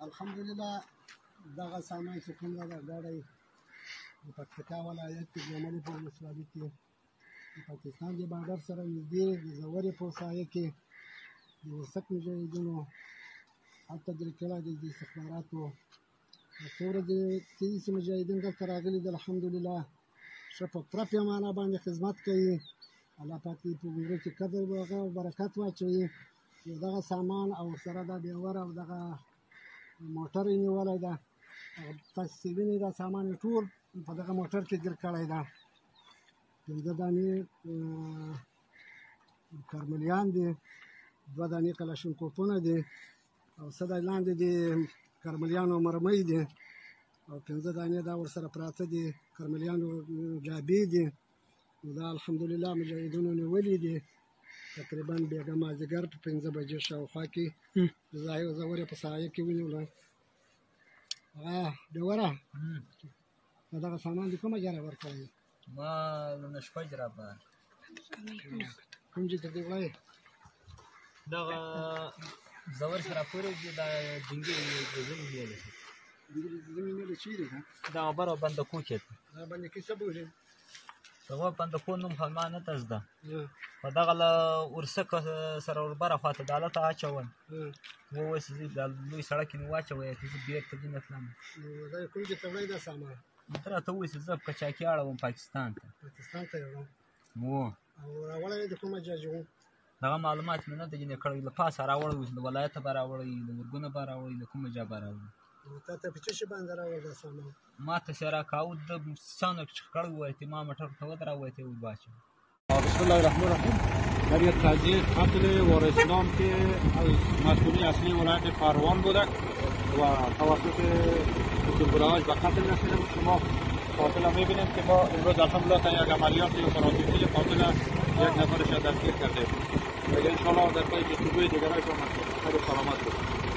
الحمدلله دغه سامان چې کوم ده دا دی د پکتیکا ولایت کې ګوملي په ولسوالۍ کې د پاکستان د بارډر سره نږدې د زورې په سایه کې د وسک مجاهدینو هلته درې کړی دی د استخباراتو څو ورځې تېرې چې مجاهدین دلته راغلي دي الحمدلله ښه په پوره پیمانه باندې خدمت کوي الله پاک دې په ګمرو کې قدر او برکت واچوي نو دغه سامان او ورسره دا ډیور او دغه موټر یې نیولی ده تاسو چې وینئ دا سامان یې ټول په دغه موټر کې ګیر کړی ده 5 دانې کارملیان دي 2 دانې کلاشینکوفونه دي او څه دی لاندې د کارملیانو مرمۍ دي او 5 دانې دا ورسره پراته دي کارملیانو جابې دي نو دا الحمدلله مجاهدینو نیولي دي تقریبا بیګا مازدیګر په 5 بجې شاوخوا کې زورې په سایه کې ونیوله ډیوره دغه سامان د کومه جره ورکړی ما نشپه جرابه کوم چې ته دی وایې دغه زور سره پورې دي دا ډنګې ځینې نیولې ځینې نیولې چیرې ده دغه بره بندکو کې دا باندې کې څه بولې دغه بندکو نوم خو ما نه ته زده په دغه له ورسک سره وربره خواته د هلته اچول اوس د لوی سړک کې مې واچوی زه بېرته ځینې تلم دا کوم چې ته وړی دا سامان ته راته ووایي چې زه په کچاکي اړوم پاکستان ته ته یوړم و او راوړی یې د کومه جاجي و دغه معلومات مې نه دی ځینې کړی له پاسه راوړی و چې د ولایته به راوړی د ورګونه به راوړی د کومه جا به راوړی تا ته په څه شي باندې راوړ دا سامان ما ته چې راکاو د سانو چې کړی وای ما موټر ته ودراوی ته وباچم بسم الله الرحمن الرحیم در یک قضیه قتل وارثنام که از مسئولی اصلی ولایت پروان بوده و توسط سربراهاش به قتل رسیده بود شما قاتل هم میبینید که ما امروز الحمدلله تا یک عملیات اپراتیوی قاتل یک نفرش دستگیر کرده و انشاءالله در پای جستجوی دیگرش هم خیر سلامت بود